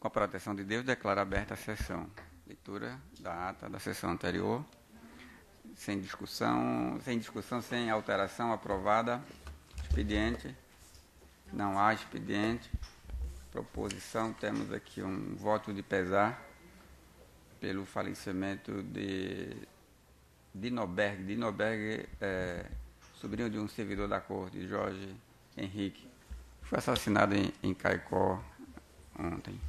Com a proteção de Deus, declaro aberta a sessão. Leitura da ata da sessão anterior. Sem discussão, sem alteração, aprovada. Expediente. Não há expediente. Proposição, temos aqui um voto de pesar pelo falecimento de Dinoberg. Dinoberg sobrinho de um servidor da corte, Jorge Henrique. Foi assassinado em Caicó ontem.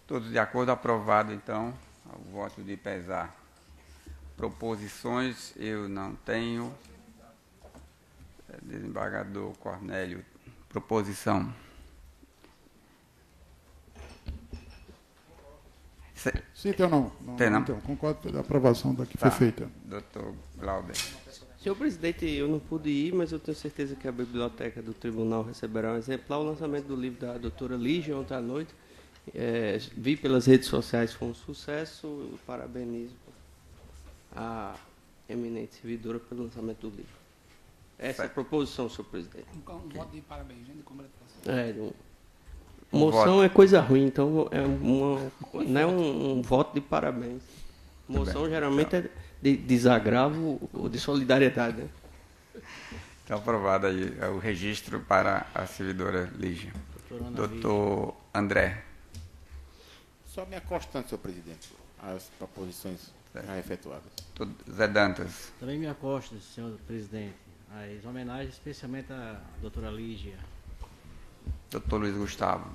Todos de acordo, aprovado, então, o voto de pesar. Proposições, eu não tenho. Desembargador Cornélio, proposição. Sim, então não. Então, concordo pela aprovação da que foi feita. Doutor Glauber. Senhor presidente, eu não pude ir, mas eu tenho certeza que a biblioteca do tribunal receberá um exemplar. O lançamento do livro da doutora Lígia ontem à noite. Vi pelas redes sociais, foi um sucesso. Parabenizo a eminente servidora pelo lançamento do livro. Essa é a proposição, senhor presidente. Um voto de parabéns, de congratulação. Moção é coisa ruim, então não é um voto de parabéns. Moção geralmente é de desagravo ou de solidariedade. Né? Então, aprovado aí o registro para a servidora Lígia. Doutor André. Só me acostando, senhor presidente, as proposições já efetuadas. Zé Dantas. Também me acosto, senhor presidente, as homenagens especialmente à doutora Lígia. Doutor Luiz Gustavo.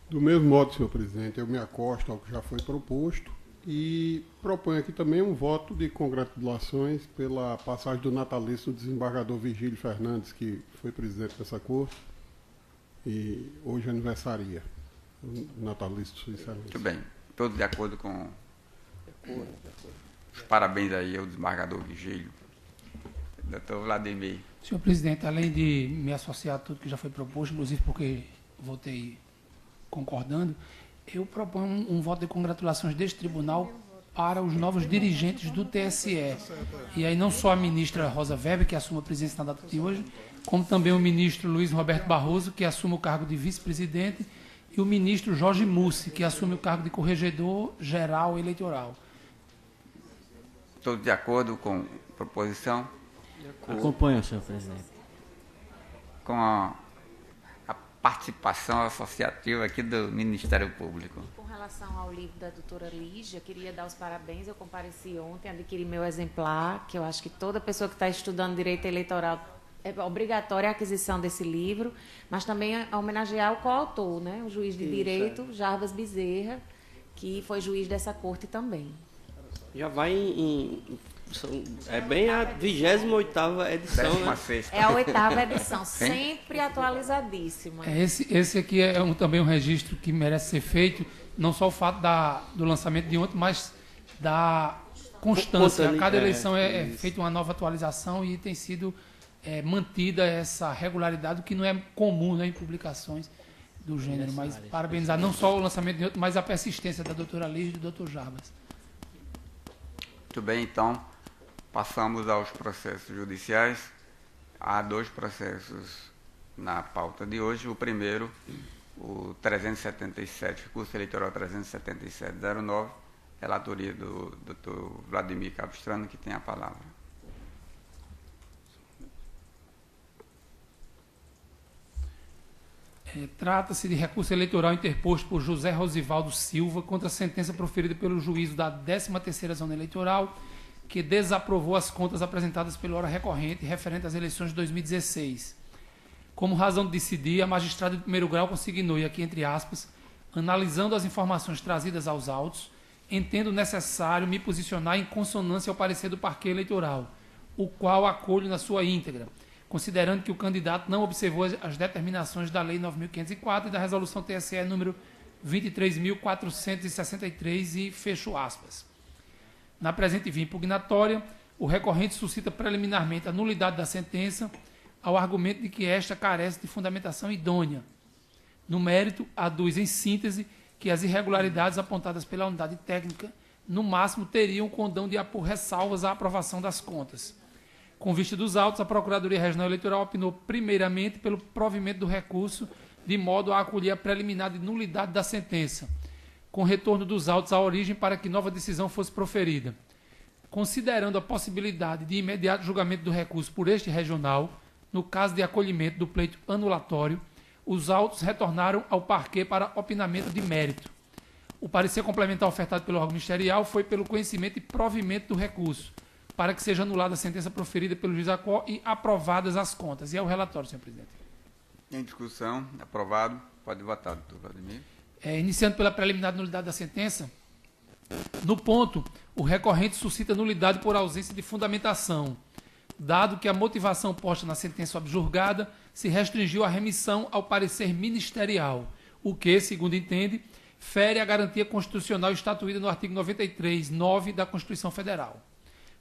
Do mesmo modo, senhor presidente, eu me acosto ao que já foi proposto e proponho aqui também um voto de congratulações pela passagem do natalício do desembargador Virgílio Fernandes, que foi presidente dessa corte e hoje aniversaria o natalício de sua excelência. Muito bem. Todos de acordo com os parabéns aí ao desembargador Virgílio. Doutor Vladimir. Senhor presidente, além de me associar a tudo que já foi proposto, inclusive porque votei concordando, eu proponho um voto de congratulações deste tribunal para os novos dirigentes do TSE. E aí não só a ministra Rosa Weber, que assume a presidência na data de hoje, como também o ministro Luiz Roberto Barroso, que assume o cargo de vice-presidente, e o ministro Jorge Mussi, que assume o cargo de corregedor geral eleitoral. Todos de acordo com a proposição? Acompanho, senhor presidente. Com a participação associativa aqui do Ministério Público. Com relação ao livro da doutora Lígia, queria dar os parabéns. Eu compareci ontem, adquiri meu exemplar, que eu acho que toda pessoa que está estudando direito eleitoral é obrigatória a aquisição desse livro, mas também homenagear o coautor, né? O juiz de direito, Jarbas Bezerra, que foi juiz dessa corte também. Já vai é bem a 28ª edição, né? É a 8ª edição, sempre atualizadíssima. Esse aqui é também um registro que merece ser feito, não só o fato do lançamento de ontem, mas da constância. A cada eleição é feita uma nova atualização e tem sido mantida essa regularidade, que não é comum, né, em publicações do gênero. Mas parabenizar não só o lançamento de ontem, mas a persistência da doutora Lígia e do doutor Jarbas. Muito bem, então, passamos aos processos judiciais. Há 2 processos na pauta de hoje. O primeiro, o 377, recurso eleitoral 377-09, relatoria do Dr. Vladimir Capistrano, que tem a palavra. Trata-se de recurso eleitoral interposto por José Rosivaldo Silva contra a sentença proferida pelo juízo da 13ª Zona Eleitoral, que desaprovou as contas apresentadas pelo hora recorrente referente às eleições de 2016. Como razão de decidir, a magistrada de primeiro grau consignou, e aqui entre aspas, analisando as informações trazidas aos autos, entendo necessário me posicionar em consonância ao parecer do parquê eleitoral, o qual acolho na sua íntegra, considerando que o candidato não observou as determinações da Lei 9.504 e da Resolução TSE número 23.463 e fecho aspas. Na presente via impugnatória, o recorrente suscita preliminarmente a nulidade da sentença ao argumento de que esta carece de fundamentação idônea. No mérito, aduz em síntese que as irregularidades apontadas pela unidade técnica, no máximo, teriam condão de apor ressalvas à aprovação das contas. Com vista dos autos, a Procuradoria Regional Eleitoral opinou primeiramente pelo provimento do recurso de modo a acolher a preliminar de nulidade da sentença, com retorno dos autos à origem para que nova decisão fosse proferida. Considerando a possibilidade de imediato julgamento do recurso por este regional, no caso de acolhimento do pleito anulatório, os autos retornaram ao parquet para opinamento de mérito. O parecer complementar ofertado pelo órgão ministerial foi pelo conhecimento e provimento do recurso, para que seja anulada a sentença proferida pelo juiz Acó e aprovadas as contas. E é o relatório, senhor presidente. Em discussão, aprovado. Pode votar, doutor Vladimir. Iniciando pela preliminar de nulidade da sentença, no ponto, o recorrente suscita nulidade por ausência de fundamentação, dado que a motivação posta na sentença objurgada se restringiu à remissão ao parecer ministerial, o que, segundo entende, fere a garantia constitucional instituída no artigo 93, 9 da Constituição Federal.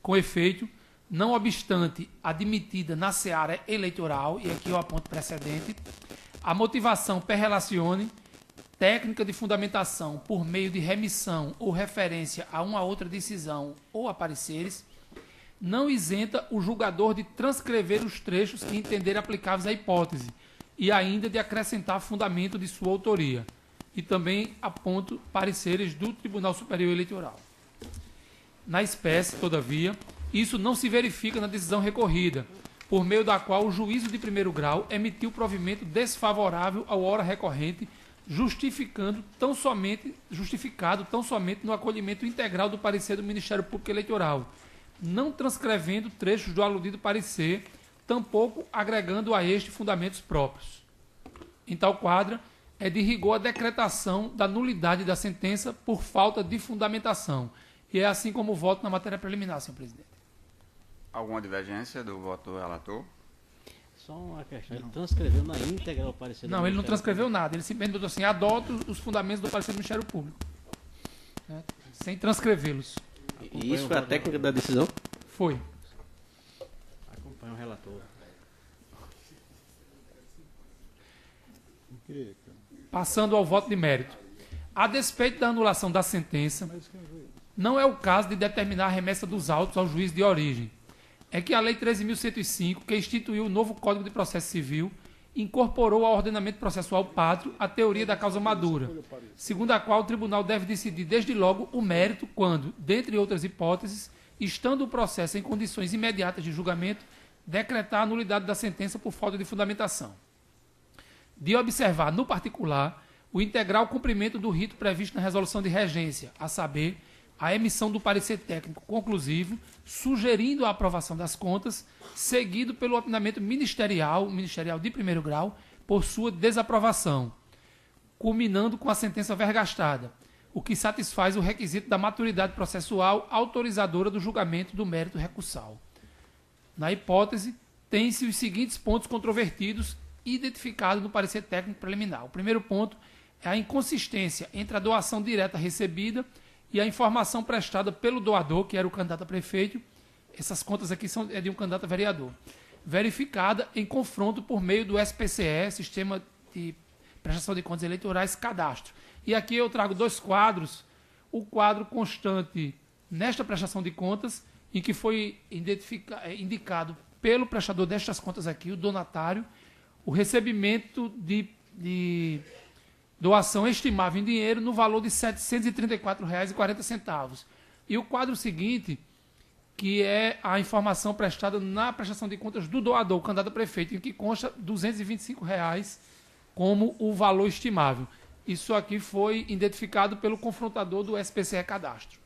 Com efeito, não obstante admitida na seara eleitoral, e aqui eu aponto precedente, a motivação per relacione, técnica de fundamentação por meio de remissão ou referência a uma outra decisão ou a pareceres, não isenta o julgador de transcrever os trechos que entender aplicáveis à hipótese e ainda de acrescentar fundamento de sua autoria. E também aponto pareceres do Tribunal Superior Eleitoral. Na espécie, todavia, isso não se verifica na decisão recorrida, por meio da qual o juízo de primeiro grau emitiu provimento desfavorável ao ora recorrente, justificado tão somente no acolhimento integral do parecer do Ministério Público Eleitoral, não transcrevendo trechos do aludido parecer, tampouco agregando a este fundamentos próprios. Em tal quadra, é de rigor a decretação da nulidade da sentença por falta de fundamentação. E é assim como o voto na matéria preliminar, senhor presidente. Alguma divergência do voto do relator? Só uma questão, ele transcreveu na íntegra o parecer do Não, ele não Ministério transcreveu nada, ele simplesmente botou assim, adoto os fundamentos do parecer do Ministério Público, né, sem transcrevê-los. E isso foi a técnica da decisão? Foi. Acompanha o relator. Passando ao voto de mérito. A despeito da anulação da sentença, não é o caso de determinar a remessa dos autos ao juiz de origem. É que a Lei 13.105, que instituiu o novo Código de Processo Civil, incorporou ao ordenamento processual pátrio a teoria da causa madura, segundo a qual o tribunal deve decidir desde logo o mérito quando, dentre outras hipóteses, estando o processo em condições imediatas de julgamento, decretar a nulidade da sentença por falta de fundamentação. De observar, no particular, o integral cumprimento do rito previsto na resolução de regência, a saber, a emissão do parecer técnico conclusivo, sugerindo a aprovação das contas, seguido pelo opinamento ministerial de primeiro grau, por sua desaprovação, culminando com a sentença vergastada, o que satisfaz o requisito da maturidade processual autorizadora do julgamento do mérito recursal. Na hipótese, tem-se os seguintes pontos controvertidos identificados no parecer técnico preliminar. O primeiro ponto é a inconsistência entre a doação direta recebida e a informação prestada pelo doador, que era o candidato a prefeito, essas contas aqui são de um candidato a vereador, verificada em confronto por meio do SPCE, Sistema de Prestação de Contas Eleitorais, Cadastro. E aqui eu trago dois quadros, o quadro constante nesta prestação de contas, em que foi indicado pelo prestador destas contas aqui, o donatário, o recebimento de doação estimável em dinheiro no valor de R$ 734,40. E o quadro seguinte, que é a informação prestada na prestação de contas do doador, o candidato a prefeito, em que consta R$ 225 como o valor estimável. Isso aqui foi identificado pelo confrontador do SPCE Cadastro.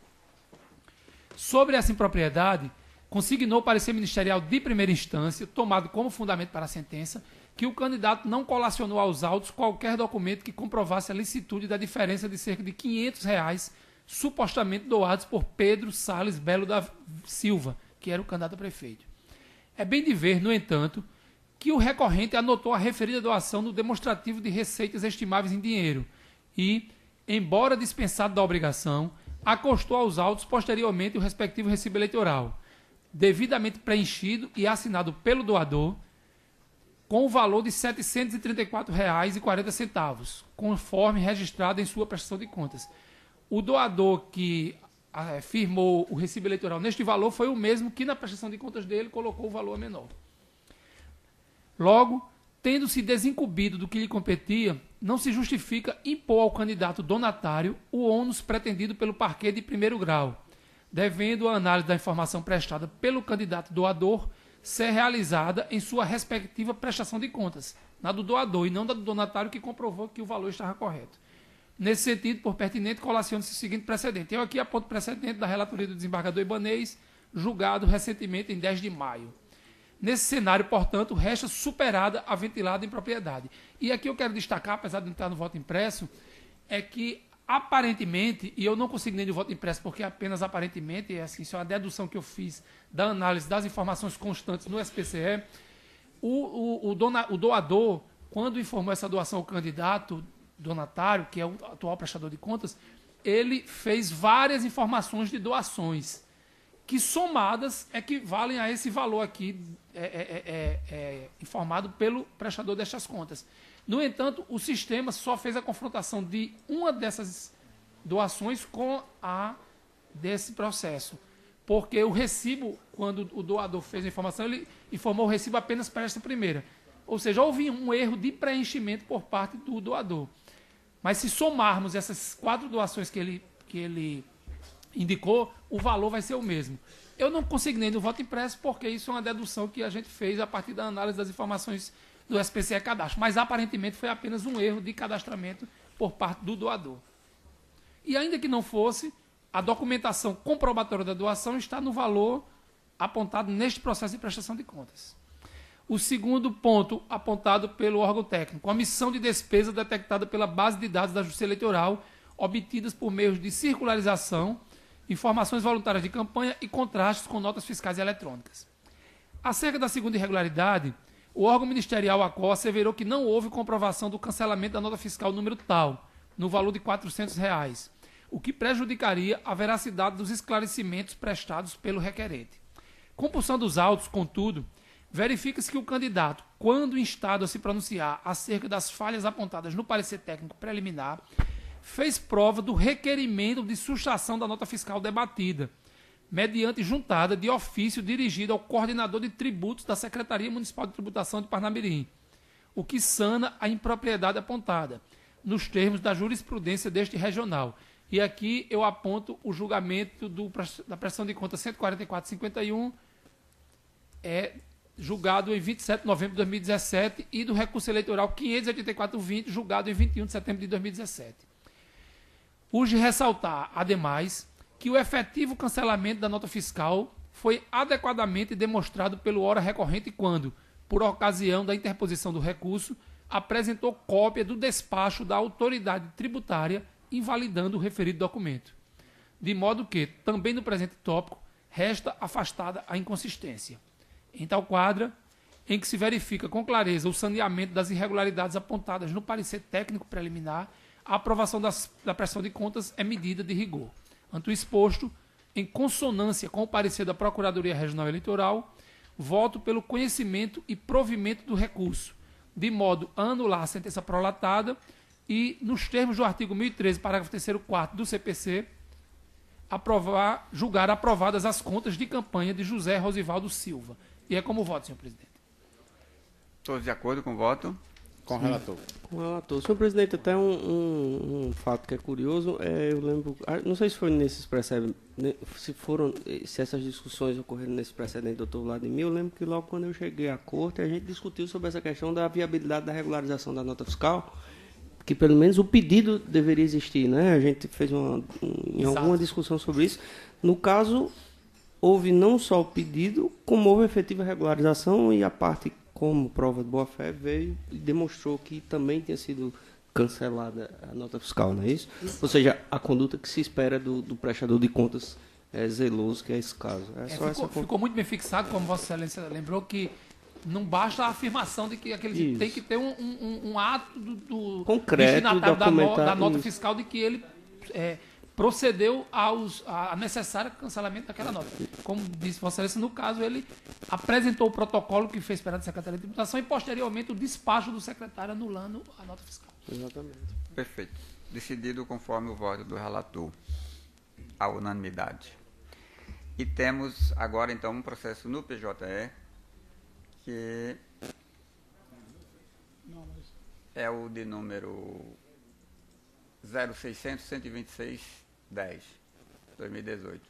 Sobre essa impropriedade, consignou o parecer ministerial de primeira instância, tomado como fundamento para a sentença, que o candidato não colacionou aos autos qualquer documento que comprovasse a licitude da diferença de cerca de R$ 500 supostamente doados por Pedro Salles Belo da Silva, que era o candidato a prefeito. É bem de ver, no entanto, que o recorrente anotou a referida doação no demonstrativo de receitas estimáveis em dinheiro e, embora dispensado da obrigação, acostou aos autos posteriormente o respectivo recibo eleitoral, devidamente preenchido e assinado pelo doador, com o valor de R$ 734,40, conforme registrado em sua prestação de contas. O doador que firmou o recibo eleitoral neste valor foi o mesmo que na prestação de contas dele colocou o valor menor. Logo, tendo-se desincumbido do que lhe competia, não se justifica impor ao candidato donatário o ônus pretendido pelo parquê de primeiro grau, devendo a análise da informação prestada pelo candidato doador ser realizada em sua respectiva prestação de contas, na do doador e não da do donatário que comprovou que o valor estava correto. Nesse sentido, por pertinente, colaciona-se o seguinte precedente. Eu aqui aponto o precedente da relatoria do desembargador Ibanez, julgado recentemente em 10 de maio. Nesse cenário, portanto, resta superada a ventilada impropriedade. E aqui eu quero destacar, apesar de não estar no voto impresso, é que aparentemente, e eu não consigo nem de voto impresso porque apenas aparentemente, é assim, isso é uma dedução que eu fiz da análise das informações constantes no SPCE, o doador, quando informou essa doação ao candidato donatário, que é o atual prestador de contas, ele fez várias informações de doações, que somadas equivalem a esse valor aqui informado pelo prestador destas contas. No entanto, o sistema só fez a confrontação de uma dessas doações com a desse processo, porque o recibo, quando o doador fez a informação, ele informou o recibo apenas para esta primeira. Ou seja, houve um erro de preenchimento por parte do doador. Mas se somarmos essas 4 doações que ele indicou, o valor vai ser o mesmo. Eu não consigo nem no voto impresso, porque isso é uma dedução que a gente fez a partir da análise das informações do SPCE Cadastro. Mas, aparentemente, foi apenas um erro de cadastramento por parte do doador. E, ainda que não fosse, a documentação comprobatória da doação está no valor apontado neste processo de prestação de contas. O segundo ponto apontado pelo órgão técnico, a omissão de despesa detectada pela base de dados da Justiça Eleitoral, obtidas por meio de circularização, informações voluntárias de campanha e contrastes com notas fiscais eletrônicas. Acerca da segunda irregularidade, o órgão ministerial ACO asseverou que não houve comprovação do cancelamento da nota fiscal número tal, no valor de R$ 400, o que prejudicaria a veracidade dos esclarecimentos prestados pelo requerente. Compulsão dos autos, contudo, verifica-se que o candidato, quando instado a se pronunciar acerca das falhas apontadas no parecer técnico preliminar, fez prova do requerimento de sustração da nota fiscal debatida, mediante juntada de ofício dirigido ao coordenador de tributos da Secretaria Municipal de Tributação de Parnamirim, o que sana a impropriedade apontada, nos termos da jurisprudência deste regional. E aqui eu aponto o julgamento da prestação de contas 144/51, julgado em 27 de novembro de 2017, e do recurso eleitoral 584/20, julgado em 21 de setembro de 2017. Urge ressaltar, ademais, que o efetivo cancelamento da nota fiscal foi adequadamente demonstrado pelo ora recorrente quando, por ocasião da interposição do recurso, apresentou cópia do despacho da autoridade tributária invalidando o referido documento. De modo que, também no presente tópico, resta afastada a inconsistência. Em tal quadra, em que se verifica com clareza o saneamento das irregularidades apontadas no parecer técnico preliminar, a aprovação da prestação de contas é medida de rigor. Ante o exposto, em consonância com o parecer da Procuradoria Regional Eleitoral, voto pelo conhecimento e provimento do recurso, de modo a anular a sentença prolatada e, nos termos do artigo 1013, parágrafo 3º, 4º do CPC, julgar aprovadas as contas de campanha de José Rosivaldo Silva. E é como voto, senhor presidente. Todos de acordo com o voto? Com o relator. Com o relator. Senhor presidente, até um fato que é curioso, eu lembro, não sei se foi nesses precedentes, se essas discussões ocorreram nesse precedente do doutor Vladimir, eu lembro que logo quando eu cheguei à corte, a gente discutiu sobre essa questão da viabilidade da regularização da nota fiscal, que pelo menos o pedido deveria existir, né? A gente fez alguma discussão sobre isso. No caso, houve não só o pedido, como houve efetiva regularização e a parte, como prova de boa-fé, veio e demonstrou que também tinha sido cancelada a nota fiscal, não é isso? Ou seja, a conduta que se espera do prestador de contas zeloso, que é esse caso. Ficou muito bem fixado, como Vossa Excelência lembrou, que não basta a afirmação de que aquele tem que ter um ato do concreto destinatário da nota fiscal de que ele procedeu a necessário cancelamento daquela nota. Como disse Vossa Excelência, no caso, ele apresentou o protocolo que fez perante a Secretaria de Tributação e, posteriormente, o despacho do secretário anulando a nota fiscal. Exatamente. Perfeito. Decidido conforme o voto do relator, à unanimidade. E temos agora, então, um processo no PJE que é o de número 0600-126-10, 2018,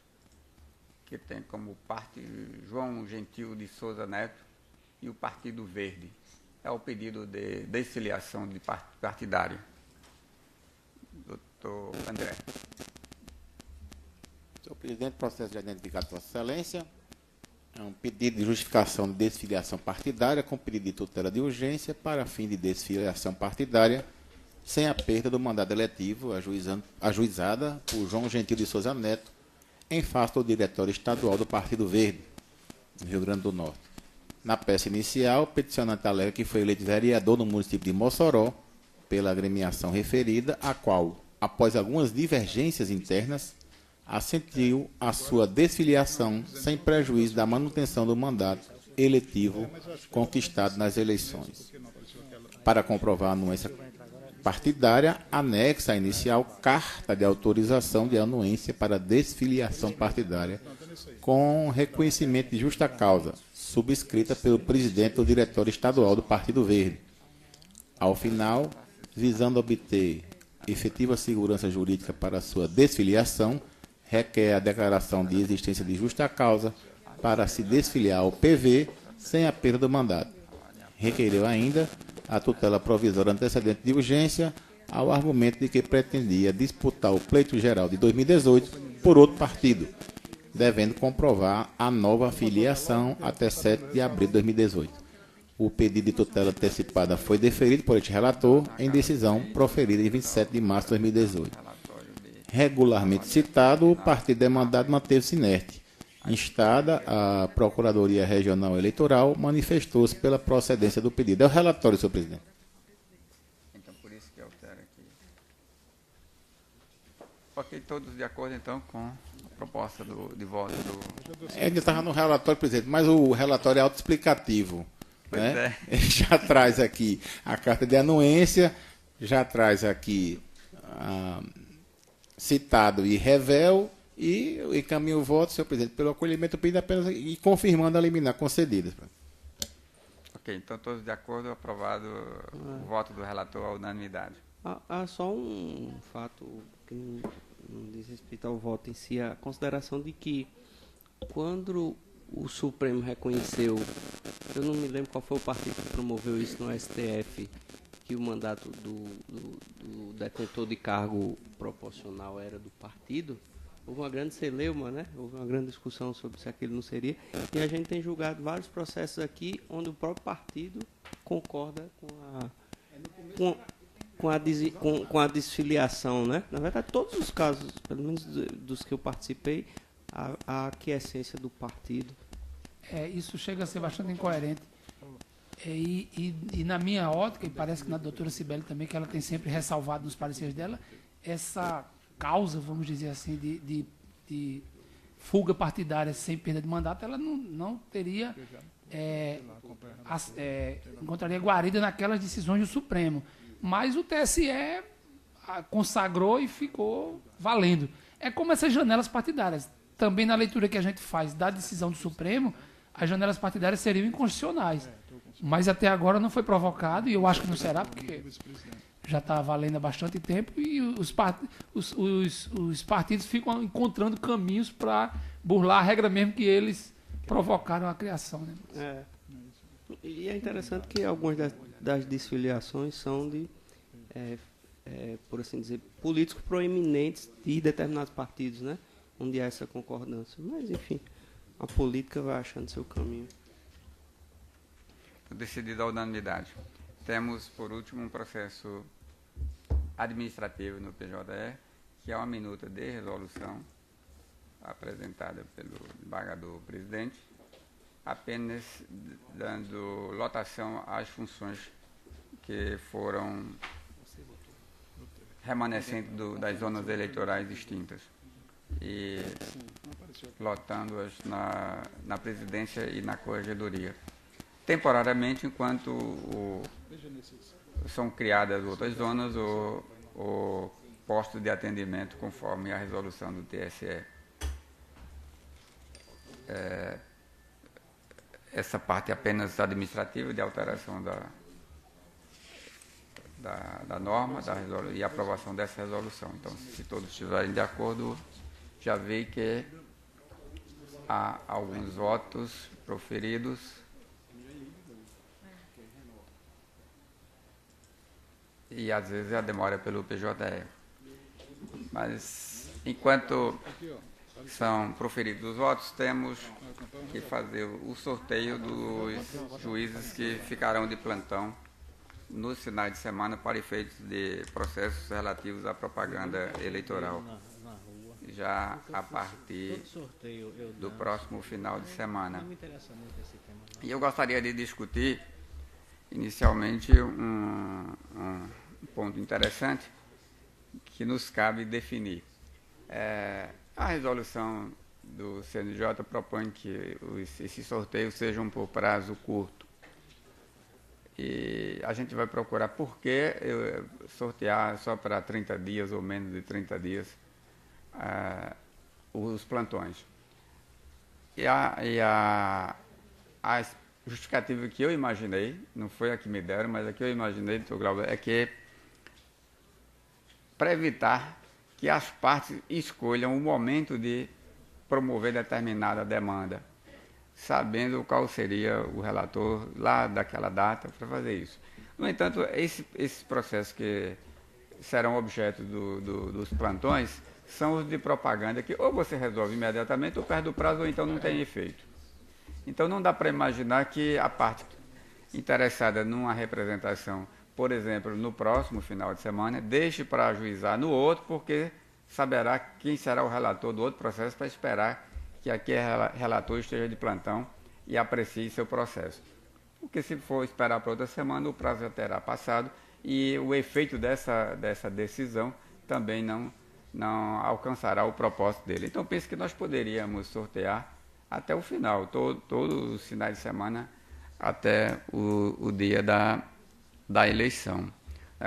que tem como parte João Gentil de Souza Neto e o Partido Verde. É o pedido de desfiliação de partidária. Doutor André. Senhor presidente, processo já identificado por Vossa Excelência. É um pedido de justificação de desfiliação partidária com pedido de tutela de urgência para fim de desfiliação partidária sem a perda do mandato eletivo ajuizada por João Gentil de Souza Neto em face do Diretório Estadual do Partido Verde, no Rio Grande do Norte. Na peça inicial, o peticionante alega que foi eleito vereador no município de Mossoró pela agremiação referida, a qual, após algumas divergências internas, assentiu a sua desfiliação sem prejuízo da manutenção do mandato eletivo conquistado nas eleições. Para comprovar a anuência partidária, anexa à inicial carta de autorização de anuência para desfiliação partidária com reconhecimento de justa causa, subscrita pelo presidente do Diretório Estadual do Partido Verde. Ao final, visando obter efetiva segurança jurídica para sua desfiliação, requer a declaração de existência de justa causa para se desfiliar ao PV sem a perda do mandato. Requereu ainda a tutela provisória antecedente de urgência ao argumento de que pretendia disputar o pleito geral de 2018 por outro partido, devendo comprovar a nova filiação até 7 de abril de 2018. O pedido de tutela antecipada foi deferido por este relator em decisão proferida em 27 de março de 2018. Regularmente citado, o partido demandado manteve-se inerte. Instada, a Procuradoria Regional Eleitoral manifestou-se pela procedência do pedido. É o relatório, senhor presidente. Então, por isso que altera aqui. Ok, todos de acordo, então, com a proposta de voto do... Ele estava no relatório, presidente, mas o relatório é autoexplicativo. Pois né? é. Ele já traz aqui a carta de anuência, já traz aqui citado e revel e encaminha o voto, senhor presidente, pelo acolhimento do pedido apenas e confirmando a liminar concedida. Ok, então todos de acordo, aprovado o voto do relator à unanimidade. Há só um fato que não diz respeito ao voto em si, a consideração de que quando o Supremo reconheceu, eu não me lembro qual foi o partido que promoveu isso no STF, que o mandato do detentor de cargo proporcional era do partido, houve uma grande celeuma, né? Houve uma grande discussão sobre se aquilo não seria, e a gente tem julgado vários processos aqui onde o próprio partido concorda com a desfiliação, né? Na verdade, todos os casos, pelo menos dos que eu participei, a aquiescência do partido. Isso chega a ser bastante incoerente. E na minha ótica, e parece que na doutora Cibele também, que ela tem sempre ressalvado nos pareceres dela, essa causa, vamos dizer assim, de fuga partidária sem perda de mandato, ela não teria, encontraria guarida naquelas decisões do Supremo. Mas o TSE consagrou e ficou valendo. É como essas janelas partidárias. Também na leitura que a gente faz da decisão do Supremo, as janelas partidárias seriam inconstitucionais. Mas até agora não foi provocado, e eu acho que não será, porque já está valendo há bastante tempo, e os partidos ficam encontrando caminhos para burlar a regra mesmo que eles provocaram a criação. Né? E é interessante que algumas das desfiliações são de, por assim dizer, políticos proeminentes de determinados partidos, né? Onde há essa concordância. Mas, enfim, a política vai achando seu caminho. Decidido à unanimidade. Temos, por último, um processo administrativo no PJE, que é uma minuta de resolução apresentada pelo desembargador presidente, apenas dando lotação às funções que foram remanescentes das zonas eleitorais distintas e lotando-as na presidência e na corregedoria. Temporariamente, enquanto são criadas outras zonas ou postos de atendimento conforme a resolução do TSE. Essa parte é apenas administrativa de alteração da norma e aprovação dessa resolução. Então, se todos estiverem de acordo, já vi que há alguns votos proferidos. E às vezes a demora é pelo PJE. Mas enquanto são proferidos os votos, temos que fazer o sorteio dos juízes que ficarão de plantão nos finais de semana para efeitos de processos relativos à propaganda eleitoral, já a partir do próximo final de semana. E eu gostaria de discutir inicialmente um ponto interessante que nos cabe definir. A resolução do CNJ propõe que esses sorteios sejam por prazo curto. E a gente vai procurar por que sortear só para 30 dias ou menos de 30 dias os plantões. E a justificativa que eu imaginei, não foi a que me deram, mas a que eu imaginei, doutor Glauber, é que para evitar que as partes escolham o momento de promover determinada demanda, sabendo qual seria o relator lá daquela data para fazer isso. No entanto, esses processos que serão objeto dos plantões são os de propaganda que ou você resolve imediatamente ou perde o prazo ou então não tem efeito. Então não dá para imaginar que a parte interessada numa representação, por exemplo, no próximo final de semana, deixe para ajuizar no outro, porque saberá quem será o relator do outro processo para esperar que aquele relator esteja de plantão e aprecie seu processo. Porque se for esperar para outra semana, o prazo já terá passado e o efeito dessa decisão também não alcançará o propósito dele. Então, penso que nós poderíamos sortear até o final, todos os finais de semana, até o dia da eleição.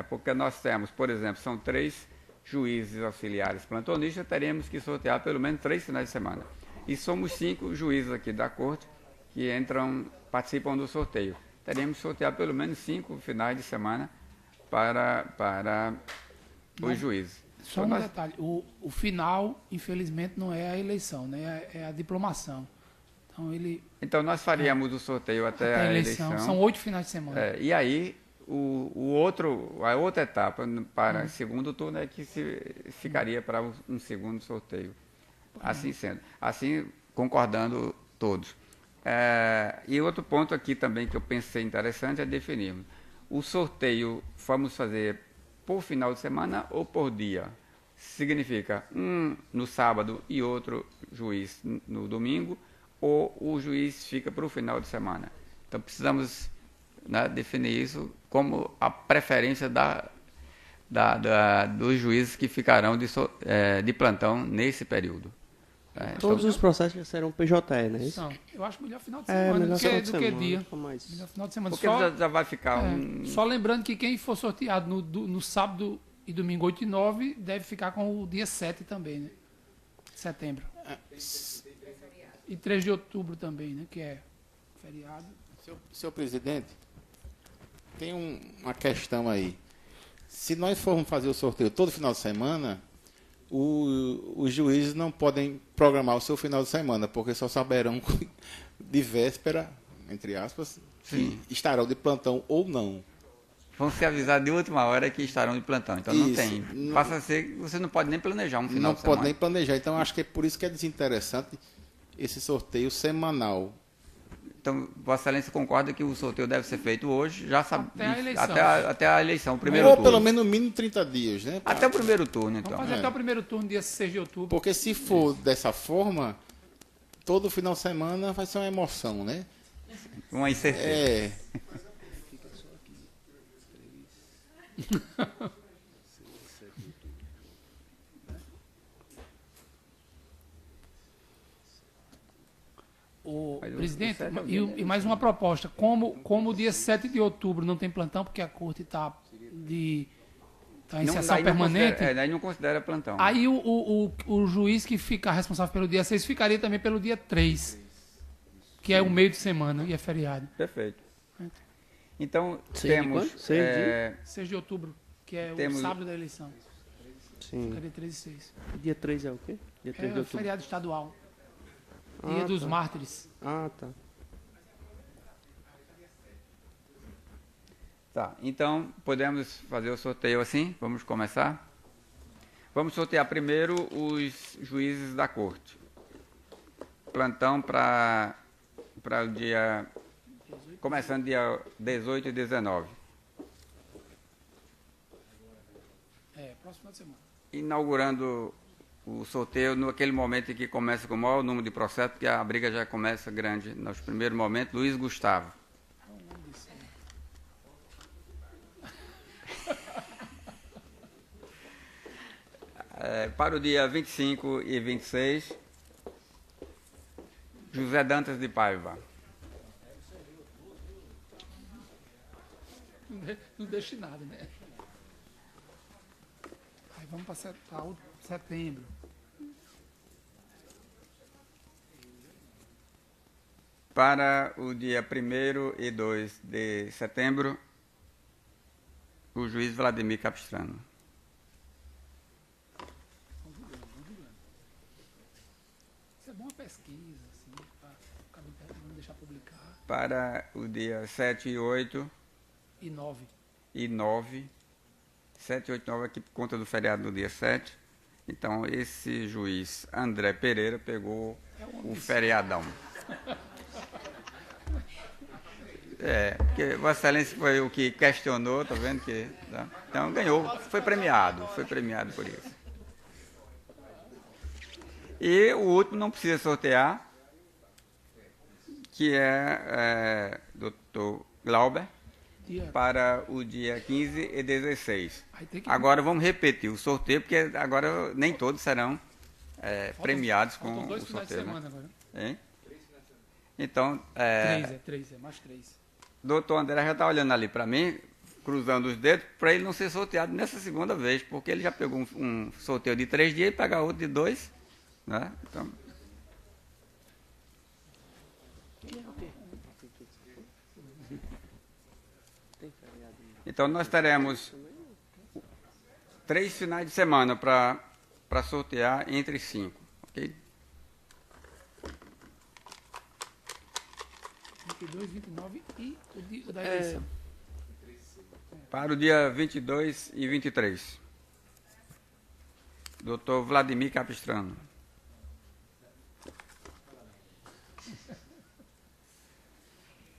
Porque nós temos, por exemplo, são 3 juízes auxiliares plantonistas, teremos que sortear pelo menos 3 finais de semana. E somos 5 juízes aqui da corte que participam do sorteio. Teremos que sortear pelo menos 5 finais de semana para os juízes. Só um detalhe, o final, infelizmente, não é a eleição, né? É a diplomação. Então nós faríamos o sorteio até a eleição. São 8 finais de semana. E aí, a outra etapa para segundo turno é que ficaria para um segundo sorteio. Assim sendo. Assim, concordando todos. E outro ponto aqui também que eu pensei interessante é definirmos. O sorteio vamos fazer por final de semana ou por dia? Significa um no sábado e outro juiz no domingo, ou o juiz fica para o final de semana? Então precisamos, né, definir isso como a preferência dos juízes que ficarão de plantão nesse período. Todos os processos já serão PJE, né? Eu acho melhor final de semana do que dia. Melhor final de semana. Porque já vai ficar Só lembrando que quem for sorteado no sábado e domingo 8 e 9 deve ficar com o dia 7 também, né? Setembro. E 3 de outubro também, né? Que é feriado. Senhor presidente, tem uma questão aí. Se nós formos fazer o sorteio todo final de semana, os juízes não podem programar o seu final de semana, porque só saberão de véspera, entre aspas, se estarão de plantão ou não. Vão se avisar de última hora que estarão de plantão. Então não tem. Passa a ser, você não pode nem planejar um final de semana. Não pode nem planejar. Então acho que é por isso que é desinteressante esse sorteio semanal. Então, Vossa Excelência concorda que o sorteio deve ser feito hoje, já sabe, até a eleição, o primeiro turno. Ou pelo menos no mínimo 30 dias, né? Até o primeiro turno, então. Vamos fazer até o primeiro turno, dia 6 de outubro. Porque se for dessa forma, todo final de semana vai ser uma emoção, né? Uma incerteza. Presidente, e mais uma proposta. Como o dia 7 de outubro não tem plantão, porque a corte está em sessão permanente. Daí não considera plantão. Aí o juiz que fica responsável pelo dia 6 ficaria também pelo dia 3, que é o meio de semana e é feriado. Perfeito. Então, 6 de outubro, que é o sábado da eleição. Sim. Cadê 13 e 6? Dia 3 é o quê? Dia 3 de É o outubro. feriado estadual. Dia dos Mártires. Ah, tá. Tá, então podemos fazer o sorteio assim? Vamos começar? Vamos sortear primeiro os juízes da corte. Plantão para o dia... Começando dia 18 e 19. Próximo final de semana. Inaugurando o sorteio naquele momento em que começa com o maior número de processos, porque a briga já começa grande. Nos primeiros momentos, Luiz Gustavo. Para o dia 25 e 26, José Dantas de Paiva. Não deixe nada, né? Aí vamos para setembro. Para o dia 1º e 2 de setembro, o juiz Vladimir Capistrano. Isso é bom uma pesquisa, assim, para não deixar publicar. Para o dia 7 e 8 e 9. 7, 8 e 9 aqui por conta do feriado do dia 7. Então, esse juiz André Pereira pegou o feriadão. Porque Vossa Excelência foi o que questionou, tá vendo? Tá? Então, ganhou, foi premiado por isso. E o último não precisa sortear, que é Dr. Glauber, para o dia 15 e 16. Agora vamos repetir o sorteio, porque agora nem todos serão premiados com o sorteio. Né? Então, 3, mais 3. Doutor André já está olhando ali para mim, cruzando os dedos, para ele não ser sorteado nessa segunda vez, porque ele já pegou um sorteio de 3 dias e pega outro de 2. Né? Então, nós teremos 3 finais de semana para sortear entre 5, ok? 22, 29 e o dia da eleição. Para o dia 22 e 23. Dr. Vladimir Capistrano.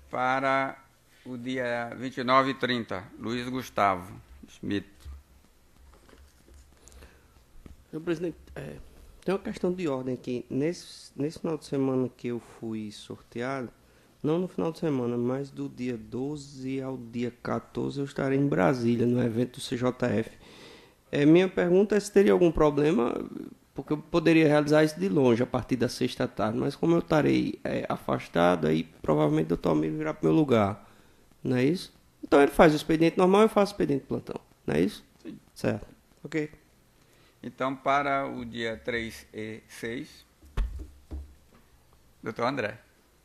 Para o dia 29 e 30, Luiz Gustavo Schmidt. Senhor presidente, tem uma questão de ordem aqui. Nesse final de semana que eu fui sorteado, não no final de semana, mas do dia 12 ao dia 14, eu estarei em Brasília, no evento do CJF. Minha pergunta é se teria algum problema, porque eu poderia realizar isso de longe, a partir da sexta tarde, mas como eu estarei afastado, aí provavelmente o doutor Almir virá para o meu lugar. Não é isso? Então ele faz o expediente normal e eu faço o expediente de plantão. Não é isso? Sim. Certo. Ok. Então, para o dia 3 e 6, doutor André.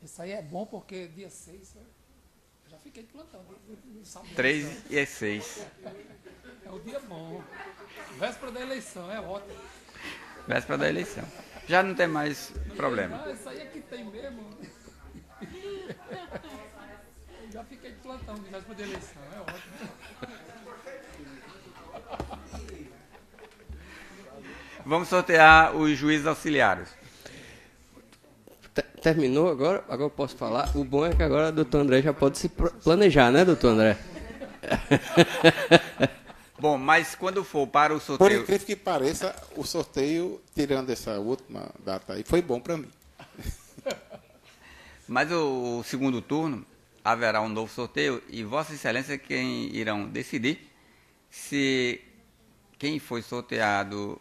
Isso aí é bom porque dia 6 eu já fiquei de plantão. 3 e 6. É um dia bom. Véspera da eleição, é ótimo. Véspera da eleição. Já não tem mais problema. Isso aí é que tem mesmo. Eu já fiquei de plantão de véspera da eleição, é ótimo. Vamos sortear os juízes auxiliares. Terminou agora? Agora eu posso falar? O bom é que agora o doutor André já pode se planejar, né, doutor André? Bom, mas quando for para o sorteio... Por incrível que pareça, o sorteio, tirando essa última data aí, foi bom para mim. Mas o segundo turno, haverá um novo sorteio e Vossa Excelência é quem irão decidir se quem foi sorteado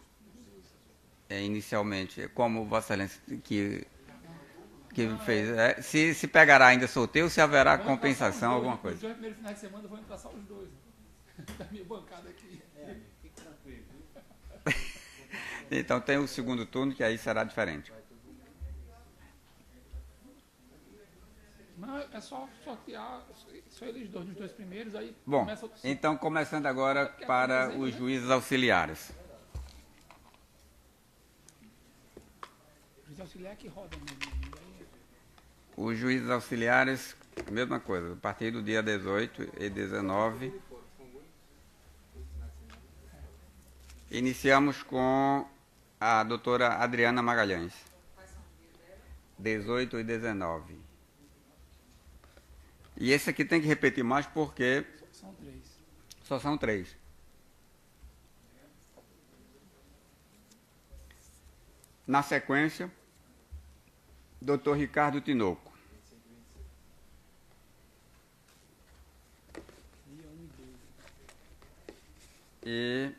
inicialmente, como Vossa Excelência que fez, se pegará ainda sorteio, se haverá compensação, alguma coisa. Nos dois primeiros finais de semana eu vou entrar só os dois. Da minha bancada aqui. Fique tranquilo. Então tem o segundo turno, que aí será diferente. Não, Não, é só sortear, só eles dois, os dois primeiros, aí Bom, começa... então começando agora para os juízes auxiliares. O juiz auxiliar que roda mesmo. Os juízes auxiliares, a mesma coisa, a partir do dia 18 e 19. Iniciamos com a doutora Adriana Magalhães. 18 e 19. E esse aqui tem que repetir mais porque São 3. só são 3. Na sequência, doutor Ricardo Tinoco. E,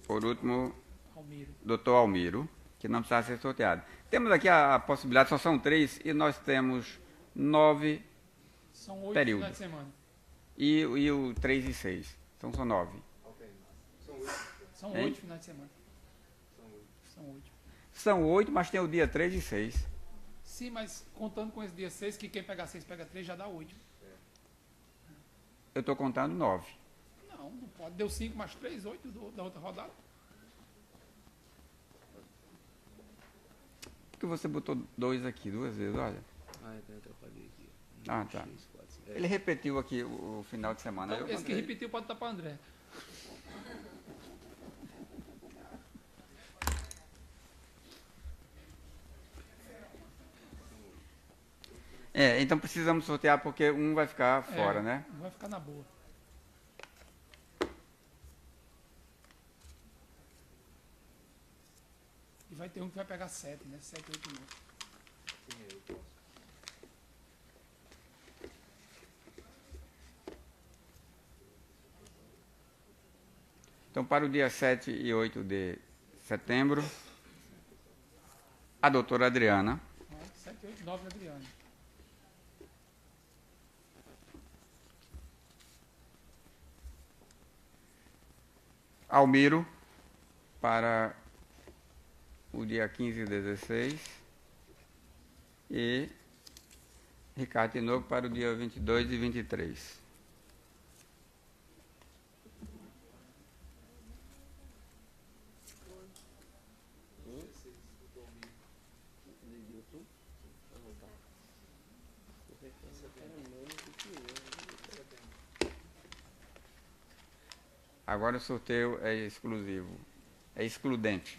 por último, doutor Almiro, que não precisa ser sorteado. Temos aqui a possibilidade, só são 3, e nós temos 9 são 8 períodos. finais de semana. E o 3 e 6. Então são 9. São 8 finais de semana. São 8. São 8, mas tem o dia 3 e 6. Sim, mas contando com esse dia 6, que quem pega 6 pega 3, já dá 8. Eu estou contando 9. Não pode. Deu 5 mais 3, 8 da outra rodada. Porque você botou 2 aqui, 2 vezes, olha. Ah, tá. Ele repetiu aqui o final de semana. Então, esse que repetiu pode estar para o André. Então precisamos sortear porque um vai ficar fora, né? Um vai ficar na boa. E vai ter um que vai pegar 7, né? 7, 8 e 9. Então, para o dia 7 e 8 de setembro, a doutora Adriana. 7, 8, 9, Adriana. Almiro, para o dia 15 e 16. E Ricardo Tinoco para o dia 22 e 23. Agora o sorteio é exclusivo, é excludente.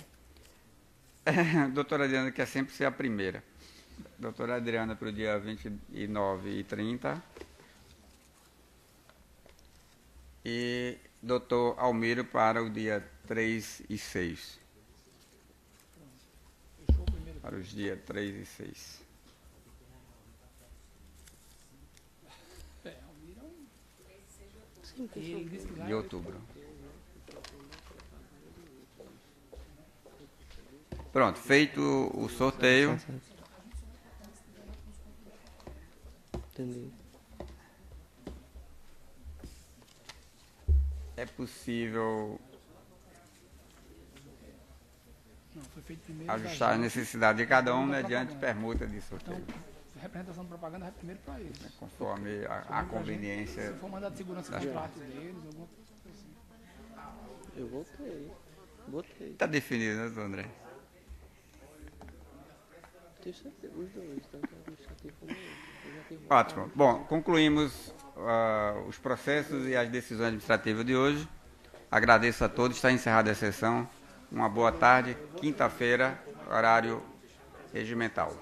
Doutora Adriana quer sempre ser a primeira. Doutora Adriana para o dia 29 e 30. E doutor Almiro para o dia 3 e 6. Para os dias 3 e 6. De outubro. Pronto, feito o sorteio. Entendi. É possível ajustar a necessidade de cada um mediante permuta de sorteio. Então, a representação de propaganda vai primeiro para eles. Conforme a conveniência. Se for mandado de segurança de contrato deles, alguma coisa assim. Eu botei. Está definido, né, doutor André? Tenho certeza, os dois, tanto administrativo como eu. Ótimo. Bom, concluímos os processos e as decisões administrativas de hoje. Agradeço a todos. Está encerrada a sessão. Uma boa tarde. Quinta-feira, horário regimental.